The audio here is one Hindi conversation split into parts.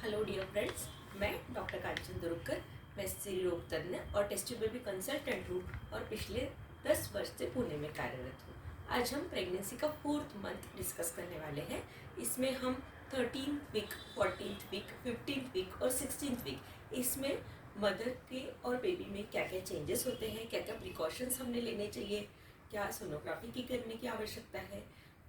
हेलो डियर फ्रेंड्स, मैं डॉक्टर कांचन दुरुकर, मैं स्त्री रोग तज्ञ और टेस्ट ट्यूब बेबी कंसल्टेंट हूँ और पिछले 10 वर्ष से पुणे में कार्यरत हूँ। आज हम प्रेगनेंसी का 4th मंथ डिस्कस करने वाले हैं। इसमें हम 13th week, 14th week, 15th week और 16th वीक, इसमें मदर के और बेबी में क्या क्या चेंजेस होते हैं, क्या क्या प्रिकॉशंस हमने लेने चाहिए, क्या सोनोग्राफी की करने की आवश्यकता है,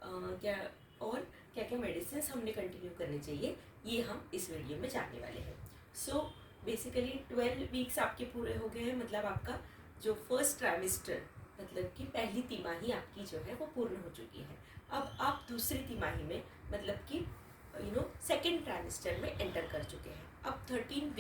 क्या और क्या क्या मेडिसिन हमने कंटिन्यू करनी चाहिए, ये हम इस वीडियो में जानने वाले हैं। सो बेसिकली 12 वीक्स आपके पूरे हो गए हैं, मतलब आपका जो फर्स्ट ट्राइमेस्टर मतलब कि पहली तिमाही आपकी जो है वो पूर्ण हो चुकी है। अब आप दूसरी तिमाही में मतलब कि सेकेंड ट्राइमेस्टर में एंटर कर चुके हैं। अब 13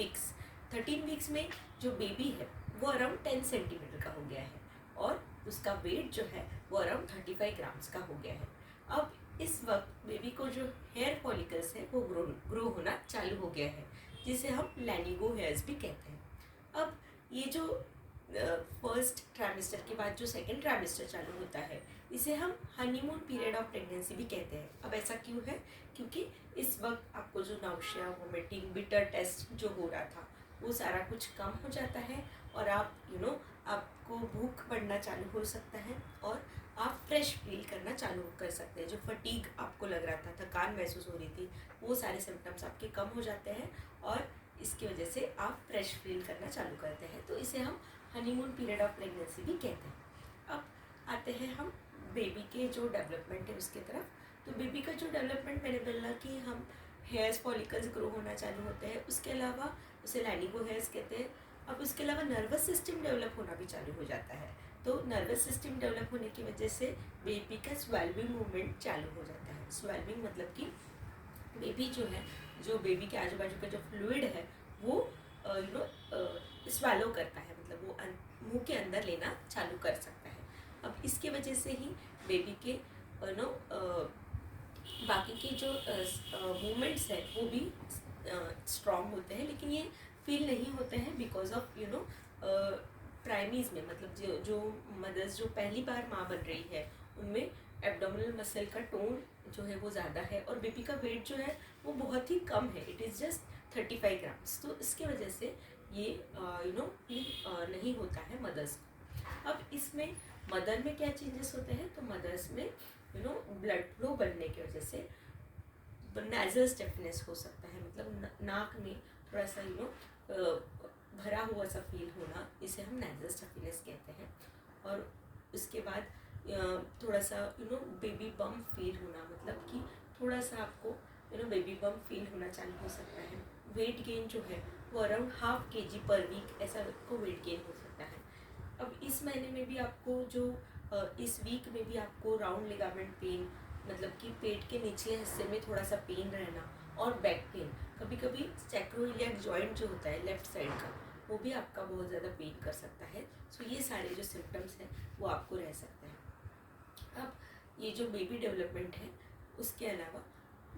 वीक्स में जो बेबी है वो अराउंड 10 सेंटीमीटर का हो गया है और उसका वेट जो है वो अराउंड 35 ग्राम्स का हो गया है। अब इस वक्त बेबी को जो हेयर फॉलिकल्स है वो ग्रो होना चालू हो गया है, जिसे हम लैनिगो हेयर्स भी कहते हैं। अब ये जो फर्स्ट ट्राइमेस्टर के बाद जो सेकेंड ट्राइमेस्टर चालू होता है, इसे हम हनीमून पीरियड ऑफ प्रेगनेंसी भी कहते हैं। अब ऐसा क्यों है? क्योंकि इस वक्त आपको जो नाउशिया, वोमिटिंग, बिटर टेस्ट जो हो रहा था वो सारा कुछ कम हो जाता है और आप आपको भूख बढ़ना चालू हो सकता है और आप फ्रेश फील करना चालू कर सकते हैं। जो फटीग आपको लग रहा था, थकान महसूस हो रही थी, वो सारे सिम्टम्स आपके कम हो जाते हैं और इसकी वजह से आप फ्रेश फील करना चालू करते हैं। तो इसे हम हनीमून पीरियड ऑफ प्रेगनेंसी भी कहते हैं। अब आते हैं हम बेबी के जो डेवलपमेंट है उसके तरफ। तो बेबी का जो डेवलपमेंट मैंने बोला कि हम हेयर्स फॉलिकल्स ग्रो होना चालू होते हैं, उसके अलावा उसे लैनिगो हेयर्स कहते हैं। अब उसके अलावा नर्वस सिस्टम डेवलप होना भी चालू हो जाता है। तो नर्वस सिस्टम डेवलप होने की वजह से बेबी का स्वेल्विंग मूवमेंट चालू हो जाता है। स्वेल्विंग मतलब कि बेबी जो है, जो बेबी के आजू बाजू का जो फ्लूइड है वो स्वेलो करता है, मतलब वो मुंह के अंदर लेना चालू कर सकता है। अब इसके वजह से ही बेबी के बाकी के जो मूवमेंट्स है वो भी स्ट्रॉन्ग होते हैं, लेकिन ये फील नहीं होते हैं बिकॉज ऑफ प्राइमीज में, मतलब जो मदर्स जो पहली बार माँ बन रही है उनमें एब्डोमिनल मसल का टोन जो है वो ज़्यादा है और बेबी का वेट जो है वो बहुत ही कम है, इट इज़ जस्ट 35 ग्राम्स। तो इसके वजह से ये फील नहीं होता है मदर्स को। अब इसमें मदर में क्या चेंजेस होते हैं? तो मदर्स में ब्लड फ्लो बढ़ने की वजह से नेजल स्टिफनेस हो सकता है, मतलब नाक में थोड़ा सा भरा हुआ सा फील होना, इसे हम नेजल स्टिफनेस कहते हैं। और उसके बाद थोड़ा सा बेबी बम फील होना, मतलब कि थोड़ा सा आपको बेबी बम फील होना चालू हो सकता है। वेट गेन जो है वो अराउंड ½ kg पर वीक ऐसा आपको वेट गेन हो सकता है। अब इस महीने में भी आपको जो इस वीक में भी आपको राउंड लिगामेंट पेन, मतलब कि पेट के निचले हिस्से में थोड़ा सा पेन रहना और बैक पेन, कभी कभी सैक्रोइलियक जॉइंट जो होता है लेफ्ट साइड का, वो भी आपका बहुत ज़्यादा पेन कर सकता है। सो ये सारे जो सिम्टम्स हैं वो आपको रह सकते हैं। अब ये जो बेबी डेवलपमेंट है उसके अलावा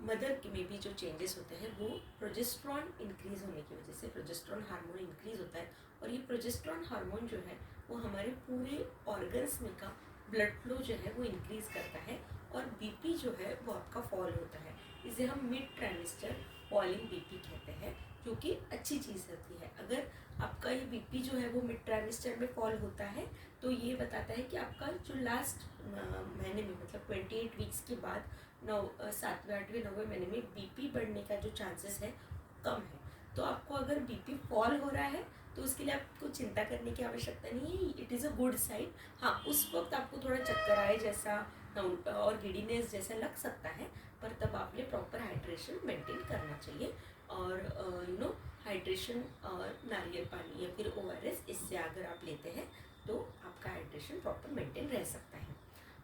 मदर में भी जो चेंजेस होते हैं वो प्रोजेस्ट्रॉन इंक्रीज होने की वजह से, प्रोजेस्ट्रॉन हार्मोन इंक्रीज होता है और ये प्रोजेस्ट्रॉन हार्मोन जो है वो हमारे पूरे ऑर्गन्स में का ब्लड फ्लो जो है वो इंक्रीज करता है और बीपी जो है वो आपका फॉल होता है। इसे हम मिड ट्राइमेस्टर फॉलिंग बीपी कहते हैं, जो कि अच्छी चीज़ होती है। अगर आपका ये बीपी जो है वो मिड ट्राइमेस्टर में फॉल होता है तो ये बताता है कि आपका जो लास्ट महीने में, मतलब 28 वीक्स के बाद 7वें 8वें 9वें महीने में बीपी बढ़ने का जो चांसेस है कम है। तो आपको अगर बीपी फॉल हो रहा है तो उसके लिए आपको चिंता करने की आवश्यकता नहीं है, it is a good sign. हाँ, उस वक्त आपको थोड़ा चक्कर आए जैसा और गिडीनेस जैसा लग सकता है, पर तब आपने प्रॉपर हाइड्रेशन मेंटेन करना चाहिए और हाइड्रेशन नारियल पानी या फिर ORS, इससे अगर आप लेते हैं तो आपका हाइड्रेशन प्रॉपर मेंटेन रह सकता है।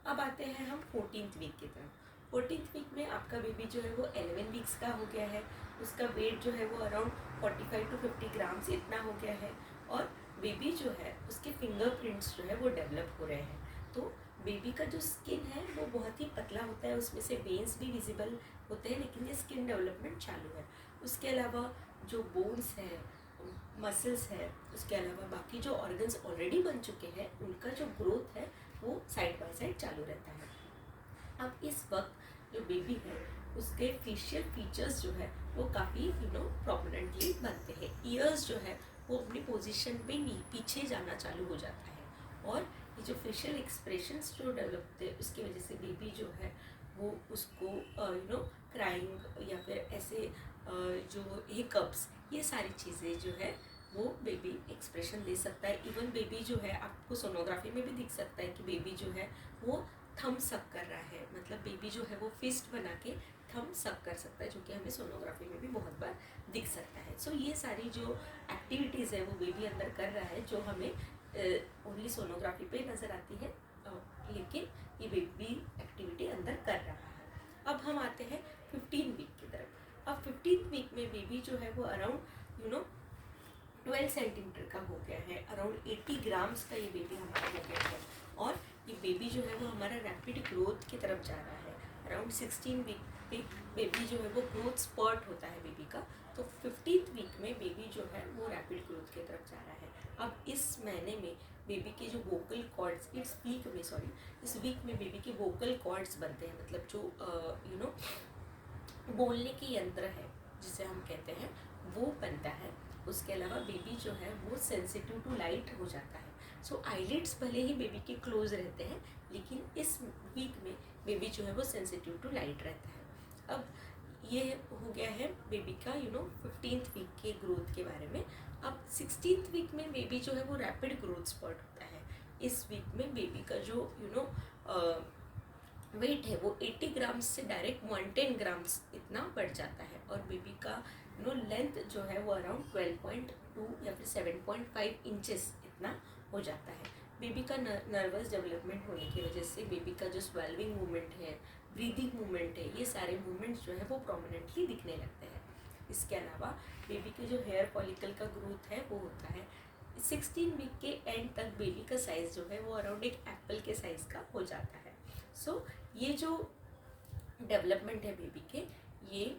अब आते हैं हम 14th वीक की तरफ। 14th वीक में आपका बेबी जो है वो 11 वीक्स का हो गया है, उसका वेट जो है वो अराउंड 45 to 50 ग्राम्स इतना हो गया है और बेबी जो है उसके फिंगरप्रिंट्स जो है वो डेवलप हो रहे हैं। तो बेबी का जो स्किन है वो बहुत ही पतला होता है, उसमें से वेन्स भी विजिबल होते हैं, लेकिन ये स्किन डेवलपमेंट चालू है। उसके अलावा जो बोन्स है, मसल्स है, उसके अलावा बाकी जो ऑर्गन्स ऑलरेडी बन चुके हैं उनका जो ग्रोथ है वो साइड बाय साइड चालू रहता है। अब इस वक्त जो बेबी है उसके फेशियल फीचर्स जो है वो काफ़ी प्रोमिनेंटली बनते हैं। ईयर्स जो है वो अपनी पोजीशन पे पीछे जाना चालू हो जाता है और ये जो फेशियल एक्सप्रेशंस जो डेवलप होते हैं उसकी वजह से बेबी जो है वो उसको क्राइंग या फिर ऐसे जो हिकअप्स, ये सारी चीज़ें जो है वो बेबी एक्सप्रेशन दे सकता है। इवन बेबी जो है आपको सोनोग्राफी में भी दिख सकता है कि बेबी जो है वो थम सक कर रहा है, मतलब बेबी जो है वो फिस्ट बना के थम सक कर सकता है, जो कि हमें सोनोग्राफी में भी बहुत बार दिख सकता है। सो ये सारी जो एक्टिविटीज़ है वो बेबी अंदर कर रहा है, जो हमें ओनली सोनोग्राफी पे नज़र आती है, लेकिन ये बेबी एक्टिविटी अंदर कर रहा है। अब हम आते हैं 15 वीक की तरफ। अब 15 वीक में बेबी जो है वो अराउंड 12 सेंटीमीटर का हो गया है, अराउंड 80 ग्राम्स का ये बेबी हमारा हो गया है और ये बेबी जो है वो हमारा रैपिड ग्रोथ की तरफ जा रहा है। अराउंड 16 वीक पे बेबी जो है वो ग्रोथ स्पर्ट होता है बेबी का, तो 15th वीक में बेबी जो है वो रैपिड ग्रोथ की तरफ जा रहा है। अब इस महीने में बेबी के जो वोकल कॉर्ड्स, इस वीक में बेबी के वोकल कॉर्ड्स बनते हैं, मतलब जो बोलने की यंत्र है जिसे हम कहते हैं वो बनता है। उसके अलावा बेबी जो है वो सेंसिटिव टू लाइट हो जाता है। सो आईलिड्स भले ही बेबी के क्लोज रहते हैं, लेकिन इस वीक में बेबी जो है वो सेंसिटिव टू लाइट रहता है। अब ये हो गया है बेबी का 15th वीक के ग्रोथ के बारे में। अब 16th वीक में बेबी जो है वो रैपिड ग्रोथ स्पर्ट होता है। इस वीक में बेबी का जो वेट है वो 80 ग्राम्स से डायरेक्ट 110 ग्राम्स इतना बढ़ जाता है और बेबी का लेंथ जो है वो अराउंड 12.2 या फिर 7.5 इंचेस इतना हो जाता है। बेबी का नर्वस डेवलपमेंट होने की वजह से बेबी का जो स्वेल्विंग मूवमेंट है, ब्रीदिंग मूवमेंट है, ये सारे मूवमेंट्स जो है वो प्रोमिनेंटली दिखने लगते हैं। इसके अलावा बेबी के जो हेयर फॉलिकल का ग्रोथ है वो होता है। 16 वीक के एंड तक बेबी का साइज़ जो है वो अराउंड एक एप्पल के साइज़ का हो जाता है। सो ये जो डेवलपमेंट है बेबी के, ये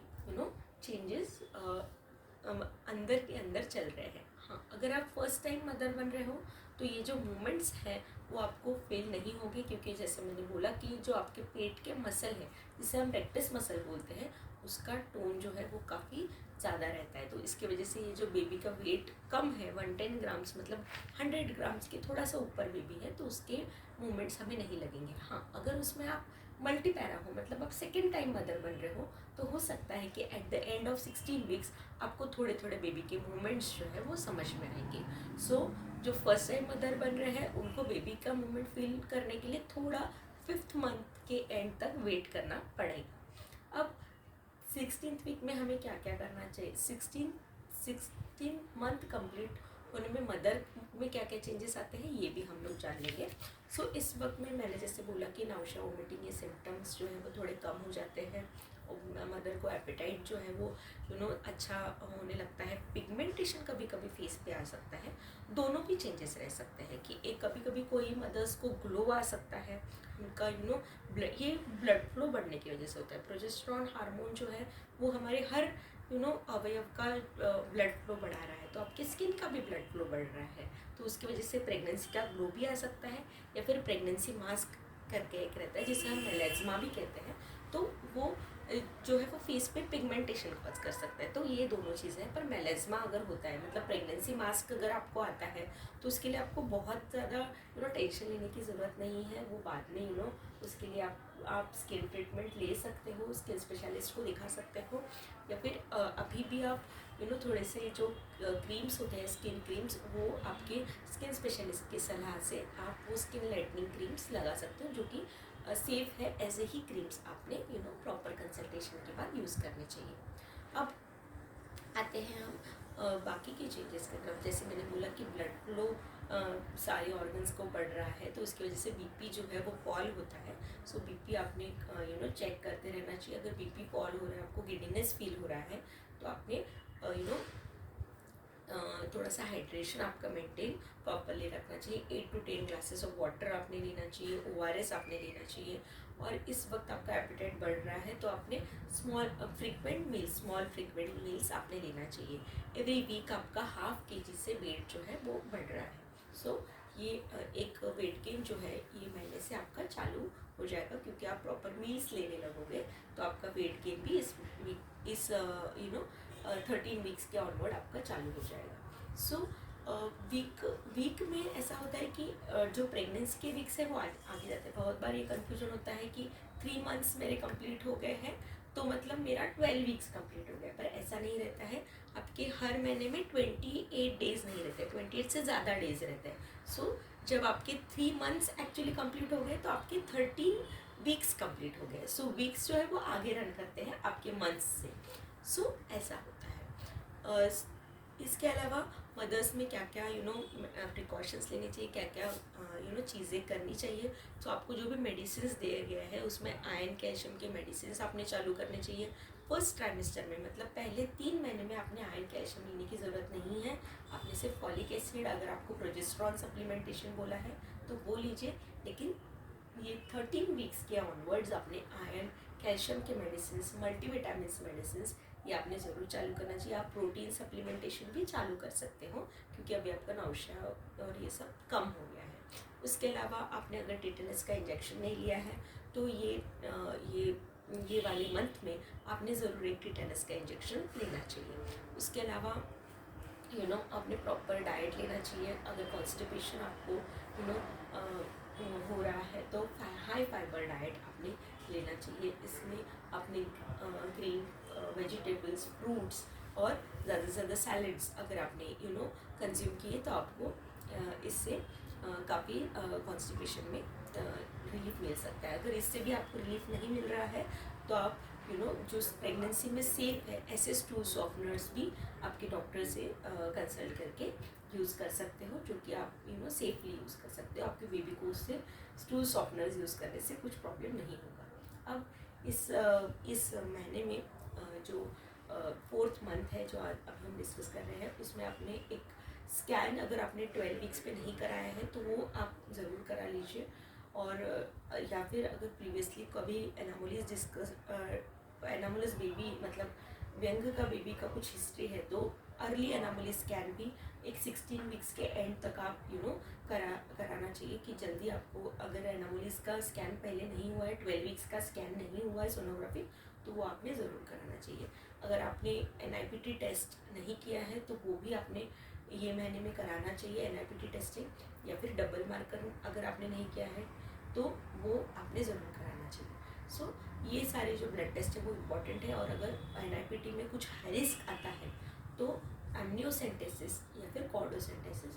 चेंजेस अंदर के अंदर चल रहे हैं। हाँ, अगर आप फर्स्ट टाइम मदर बन रहे हो तो ये जो मूवमेंट्स हैं वो आपको फेल नहीं होगी, क्योंकि जैसे मैंने बोला कि जो आपके पेट के मसल है जिसे हम रेक्टस मसल बोलते हैं, उसका टोन जो है वो काफ़ी ज़्यादा रहता है। तो इसकी वजह से ये जो बेबी का वेट कम है 110 ग्राम्स, मतलब 100 ग्राम्स के थोड़ा सा ऊपर बेबी है, तो उसके मूवमेंट्स हमें नहीं लगेंगे। हाँ, अगर उसमें आप मल्टी पैरा हो, मतलब आप सेकेंड टाइम मदर बन रहे हो, तो हो सकता है कि at the end of 16 weeks आपको थोड़े थोड़े बेबी के मूवमेंट्स जो है वो समझ में आएंगे। सो जो फर्स्ट टाइम मदर बन रहे हैं उनको बेबी का मूवमेंट फील करने के लिए थोड़ा 5th मंथ के एंड तक वेट करना पड़ेगा। अब 16th वीक में हमें क्या क्या करना चाहिए, 16 मंथ कंप्लीट होने में मदर में क्या क्या चेंजेस आते हैं ये भी हम लोग जान लेंगे। सो इस वक्त में मैंने जैसे बोला कि नाउशिया, वोमिटिंग, ये सिम्टम्स जो है वो थोड़े कम हो जाते हैं और मदर को एपेटाइट जो है वो अच्छा होने लगता है। पिगमेंटेशन कभी कभी फेस पे आ सकता है, दोनों भी चेंजेस रह सकते हैं कि एक कभी कभी कोई मदर्स को ग्लो आ सकता है, उनका ये ब्लड फ्लो बढ़ने की वजह से होता है। प्रोजेस्टेरॉन हार्मोन जो है वो हमारे हर अवयव का ब्लड फ्लो बढ़ा रहा है, तो आपकी स्किन का भी ब्लड फ्लो बढ़ रहा है, तो उसकी वजह से प्रेगनेंसी का ग्लो भी आ सकता है। या फिर प्रेगनेंसी मास्क करके एक रहता है जिसे हम मेलेज्मा भी कहते हैं, तो वो जो है वो फेस पे पिगमेंटेशन कॉज कर सकता है। तो ये दोनों चीज़ें हैं। पर मेलेज्मा अगर होता है, मतलब प्रेगनेंसी मास्क अगर आपको आता है, तो उसके लिए आपको बहुत ज़्यादा टेंशन लेने की ज़रूरत नहीं है। वो बाद में उसके लिए आप स्किन ट्रीटमेंट ले सकते हो, स्किन स्पेशलिस्ट को दिखा सकते हो, या फिर अभी भी आप थोड़े से जो क्रीम्स होते हैं, स्किन क्रीम्स, वो आपके स्किन स्पेशलिस्ट की सलाह से आप वो स्किन लाइटनिंग क्रीम्स लगा सकते हो, जो कि सेफ़ है। ऐसे ही क्रीम्स आपने प्रॉपर कंसल्टेशन के बाद यूज़ करने चाहिए। अब आते हैं हम बाकी के चेंजेस की तरफ। जैसे मैंने बोला कि ब्लड फ्लो सारे ऑर्गन्स को बढ़ रहा है, तो उसकी वजह से बीपी जो है वो फॉल होता है। सो बीपी आपने चेक करते रहना चाहिए। अगर बीपी फॉल हो रहा है, आपको गिडीनेस फील हो रहा है, तो आपने थोड़ा सा हाइड्रेशन आपका मेंटेन प्रॉपरली रखना चाहिए। 8 to 10 ग्लासेस ऑफ वाटर आपने लेना चाहिए, ORS आपने लेना चाहिए। और इस वक्त आपका एपेटाइट बढ़ रहा है, तो आपने स्मॉल फ्रीक्वेंट मील्स आपने लेना चाहिए। एवरी वीक आपका ½ kg से वेट जो है वो बढ़ रहा है। सो ये एक वेट गेन जो है ये महीने से आपका चालू हो जाएगा, क्योंकि आप प्रॉपर मील्स लेने लगोगे, तो आपका वेट गेन भी इस 13 वीक्स के ऑनवर्ड आपका चालू हो जाएगा. सो वीक में ऐसा होता है कि जो प्रेगनेंसी के वीक्स है वो आगे जाते हैं. बहुत बार ये कन्फ्यूजन होता है कि 3 मंथ्स मेरे कंप्लीट हो गए हैं तो मतलब मेरा 12 वीक्स कंप्लीट हो गया, पर ऐसा नहीं रहता है. आपके हर महीने में 28 डेज नहीं रहते, 28 से ज़्यादा डेज रहते हैं. सो जब आपके 3 मंथ्स एक्चुअली कंप्लीट हो गए तो आपके 13 वीक्स कंप्लीट हो गए. सो वीक्स जो है वो आगे रन करते हैं आपके मंथ्स से. सो ऐसा होता है. इसके अलावा मदर्स में क्या क्या प्रिकॉशंस लेने चाहिए, क्या क्या चीज़ें करनी चाहिए. तो आपको जो भी मेडिसिन दिया गया है उसमें आयरन कैल्शियम के मेडिसिन आपने चालू करने चाहिए फर्स्ट ट्राइमेस्टर में. मतलब पहले 3 महीने में आपने आयरन कैल्शियम लेने की ज़रूरत नहीं है. आपने सिर्फ फॉलिक एसिड, अगर आपको प्रोजेस्टेरॉन सप्लीमेंटेशन बोला है तो वो लीजिए. लेकिन ये 13 वीक्स के ऑनवर्ड्स आपने आयरन कैल्शियम के मेडिसिन, मल्टीविटामिन मेडिसिन ये आपने ज़रूर चालू करना चाहिए. आप प्रोटीन सप्लीमेंटेशन भी चालू कर सकते हो क्योंकि अभी आपका नौशा और ये सब कम हो गया है. उसके अलावा आपने अगर टेटनस का इंजेक्शन नहीं लिया है तो ये वाले मंथ में आपने ज़रूर एक टेटनस का इंजेक्शन लेना चाहिए. उसके अलावा आपने प्रॉपर डाइट लेना चाहिए. अगर कॉन्स्टिपेशन आपको हो रहा है तो हाई फाइबर डाइट आपने लेना चाहिए. इसमें आपने ग्रीन वेजिटेबल्स, फ्रूट्स और ज़्यादा से ज़्यादा सैलड्स अगर आपने कंज्यूम किए तो आपको इससे काफ़ी कॉन्स्टिपेशन में रिलीफ मिल सकता है. अगर इससे भी आपको रिलीफ नहीं मिल रहा है तो आप जो प्रेगनेंसी में सेफ है ऐसे स्टूल सॉफ्टनर्स भी आपके डॉक्टर से कंसल्ट करके यूज़ कर सकते हो, जो कि आप सेफली यूज़ कर सकते हो. आपके बेबी को उससे स्टूल सॉफ्टनर्स यूज़ करने से कुछ प्रॉब्लम नहीं होगा. अब इस महीने में जो 4th मंथ है जो आज अभी हम डिस्कस कर रहे हैं उसमें आपने एक स्कैन अगर आपने 12 वीक्स पे नहीं कराया है तो वो आप ज़रूर करा लीजिए. और या फिर अगर प्रीवियसली कभी एनामोलिस बेबी मतलब व्यंग का बेबी का कुछ हिस्ट्री है तो अर्ली एनामोलिस स्कैन भी एक 16 वीक्स के एंड तक आप कराना चाहिए कि जल्दी आपको अगर एनामोलिस का स्कैन पहले नहीं हुआ है, 12 वीक्स का स्कैन नहीं हुआ है सोनोग्राफी, तो वो आपने ज़रूर कराना चाहिए. अगर आपने NIPT टेस्ट नहीं किया है तो वो भी आपने ये महीने में कराना चाहिए NIPT टेस्टिंग. या फिर डबल मार्कर अगर आपने नहीं किया है तो वो आपने ज़रूर कराना चाहिए. सो ये सारे जो ब्लड टेस्ट है वो इम्पॉर्टेंट है. और अगर NIPT में कुछ हाई रिस्क आता है तो एमनियोसेंटेसिस या फिर कॉर्डोसेंटेसिस,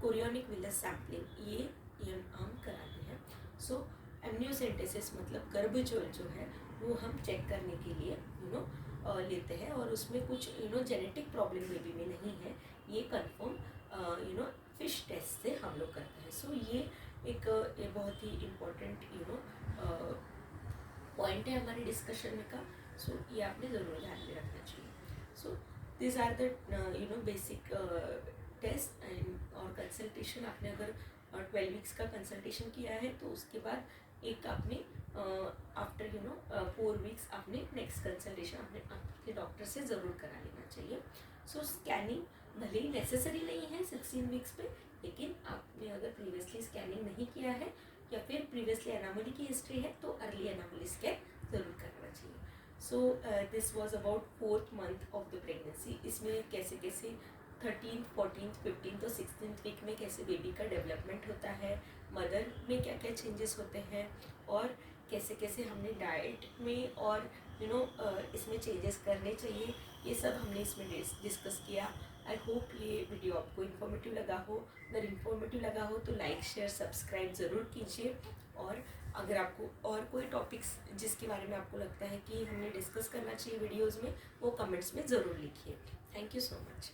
कोरियोनिक विलस सैम्पलिंग ये हम कराते हैं. सो एमनियोसेंटेसिस मतलब गर्भजल जो है वो हम चेक करने के लिए लेते हैं और उसमें कुछ जेनेटिक प्रॉब्लम बेबी में नहीं है, ये कंफर्म फिश टेस्ट से हम लोग करते हैं. सो ये बहुत ही इम्पोर्टेंट पॉइंट है हमारे डिस्कशन में का. सो ये आपने ज़रूर ध्यान में रखना चाहिए. So this are the basic test and और कंसल्टेशन. आपने अगर 12 वीक्स का कंसल्टेशन किया है तो उसके बाद एक आपने आफ्टर 4 वीक्स आपने नेक्स्ट कंसल्टेशन आपके डॉक्टर से ज़रूर करा लेना चाहिए. सो स्कैनिंग भले ही नेसेसरी नहीं है 16 वीक्स पे, लेकिन आपने अगर प्रीवियसली स्कैनिंग नहीं किया है या फिर प्रीवियसली एनामोली की हिस्ट्री है तो अर्ली एनामोली स्कैन ज़रूर करना चाहिए. So this was about 4th month of the pregnancy. इसमें कैसे 13th, 14th, 15th और 16th वीक में कैसे बेबी का डेवलपमेंट होता है, मदर में क्या क्या चेंजेस होते हैं और कैसे हमने डाइट में और इसमें चेंजेस करने चाहिए, ये सब हमने इसमें डिस्कस किया. आई होप ये वीडियो आपको इन्फॉर्मेटिव लगा हो. अगर इन्फॉर्मेटिव लगा हो तो लाइक, शेयर, सब्सक्राइब ज़रूर कीजिए. और अगर आपको और कोई टॉपिक्स जिसके बारे में आपको लगता है कि हमने डिस्कस करना चाहिए वीडियोज़ में, वो कमेंट्स में ज़रूर लिखिए. Thank you so much.